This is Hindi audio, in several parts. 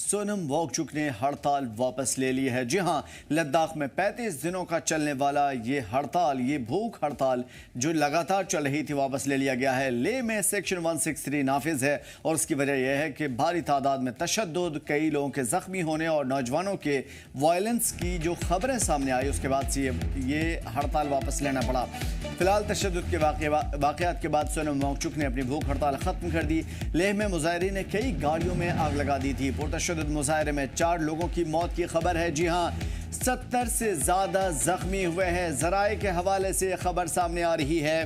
सोनम वांगचुक ने हड़ताल वापस ले ली है। जी हां, लद्दाख में 35 दिनों का चलने वाला ये हड़ताल, ये भूख हड़ताल जो लगातार चल रही थी, वापस ले लिया गया है। लेह में सेक्शन 163 नाफिज है और उसकी वजह यह है कि भारी तादाद में तशद्दुद, कई लोगों के जख्मी होने और नौजवानों के वायलेंस की जो खबरें सामने आई, उसके बाद से ये हड़ताल वापस लेना पड़ा। फिलहाल तशद्दुद के वाक़यात के बाद सोनम वांगचुक ने अपनी भूख हड़ताल ख़त्म कर दी। लेह में मुजाहिरीन ने कई गाड़ियों में आग लगा दी थी। पुरतशद्दुद मुजाहरे में 4 लोगों की मौत की खबर है। जी हां, 70 से ज़्यादा जख्मी हुए हैं। ज़राए के हवाले से खबर सामने आ रही है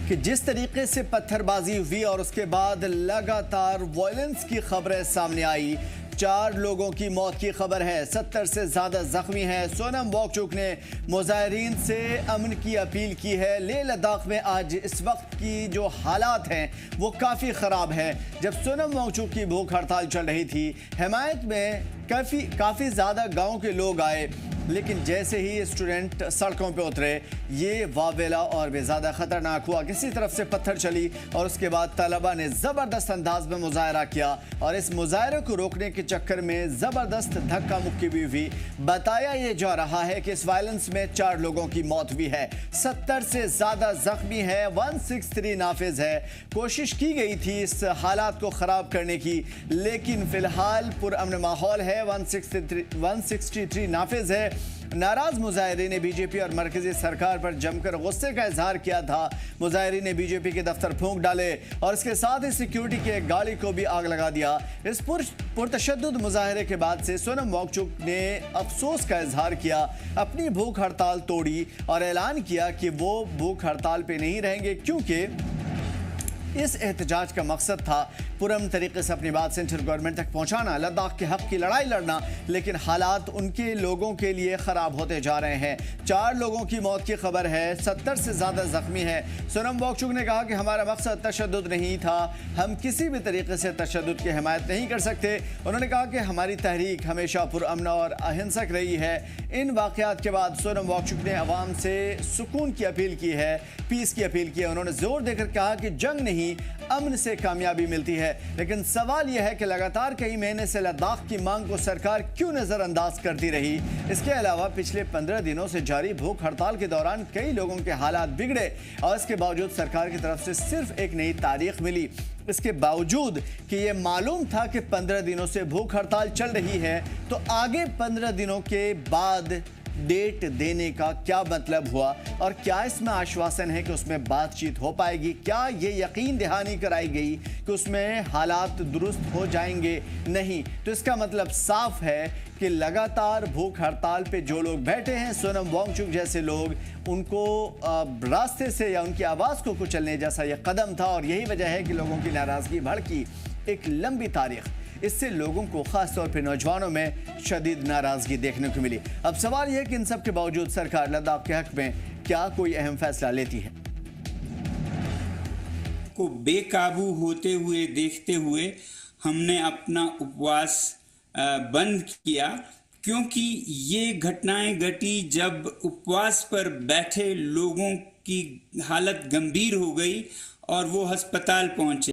कि जिस तरीके से पत्थरबाजी हुई और उसके बाद लगातार वायलेंस की खबरें सामने आई, 4 लोगों की मौत की खबर है, 70 से ज़्यादा जख्मी हैं। सोनम वांगचुक ने मुजाहिरीन से अमन की अपील की है। लेह लद्दाख में आज इस वक्त की जो हालात हैं वो काफ़ी ख़राब है। जब सोनम वांगचुक की भूख हड़ताल चल रही थी, हिमायत में काफ़ी ज़्यादा गाँव के लोग आए, लेकिन जैसे ही स्टूडेंट सड़कों पे उतरे, ये वावेला और भी ज़्यादा ख़तरनाक हुआ। किसी तरफ से पत्थर चली और उसके बाद तलबा ने ज़बरदस्त अंदाज में मुजाहरा किया और इस मुजाहरे को रोकने के चक्कर में ज़बरदस्त धक्का मुक्की भी हुई। बताया ये जा रहा है कि इस वायलेंस में 4 लोगों की मौत हुई है, 70 से ज़्यादा जख्मी है, 163 नाफिज है। कोशिश की गई थी इस हालात को ख़राब करने की, लेकिन फ़िलहाल पुरअमन माहौल है। 163 नाफिज है। नाराज मुजाहिरीन ने बीजेपी और मरकजी सरकार पर जमकर गुस्से का इजहार किया था। मुजाहिरीन ने बीजेपी के दफ्तर फूंक डाले और इसके साथ ही सिक्योरिटी की एक गाड़ी को भी आग लगा दिया। इस पुरतशद्दुद मुजाहरे के बाद से सोनम वांगचुक ने अफसोस का इजहार किया, अपनी भूख हड़ताल तोड़ी और ऐलान किया कि वो भूख हड़ताल पे नहीं रहेंगे, क्योंकि इस एहतजाज का मकसद था पुरअमन तरीके से अपनी बात सेंट्रल गवर्नमेंट तक पहुंचाना, लद्दाख के हक की लड़ाई लड़ना, लेकिन हालात उनके लोगों के लिए ख़राब होते जा रहे हैं। 4 लोगों की मौत की खबर है, 70 से ज़्यादा जख्मी है। सोनम वांगचुक ने कहा कि हमारा मकसद तशद्दुद नहीं था, हम किसी भी तरीके से तशद्दुद की हिमायत नहीं कर सकते। उन्होंने कहा कि हमारी तहरीक हमेशा पुरअमन और अहिंसक रही है। इन वाक़यात के बाद सोनम वांगचुक ने अवाम से सुकून की अपील की है, पीस की अपील की है। उन्होंने जोर देकर कहा कि जंग नहीं, अमन से कामयाबी मिलती है। लेकिन सवाल यह है कि लगातार कई महीने से लद्दाख की मांग को सरकार क्यों नजरअंदाज करती रही। इसके अलावा पिछले 15 दिनों से जारी भूख हड़ताल के दौरान कई लोगों के हालात बिगड़े और इसके बावजूद सरकार की तरफ से सिर्फ एक नई तारीख मिली। इसके बावजूद कि ये मालूम था कि 15 दिनों से भूख हड़ताल चल रही है, तो आगे 15 दिनों के बाद डेट देने का क्या मतलब हुआ और क्या इसमें आश्वासन है कि उसमें बातचीत हो पाएगी? क्या ये यकीन दहानी कराई गई कि उसमें हालात दुरुस्त हो जाएंगे? नहीं। तो इसका मतलब साफ है कि लगातार भूख हड़ताल पे जो लोग बैठे हैं, सोनम वांगचुक जैसे लोग, उनको रास्ते से या उनकी आवाज़ को कुचलने जैसा यह कदम था और यही वजह है कि लोगों की नाराज़गी भड़की। एक लंबी तारीख, इससे लोगों को खास तौर पर नौजवानों में शदीद नाराजगी देखने को मिली। अब सवाल यह है कि इन सब के बावजूद सरकार लद्दाख के हक में क्या कोई अहम फैसला लेती है? को बेकाबू होते हुए देखते हुए हमने अपना उपवास बंद किया, क्योंकि ये घटनाएं घटी जब उपवास पर बैठे लोगों की हालत गंभीर हो गई और वो अस्पताल पहुंचे।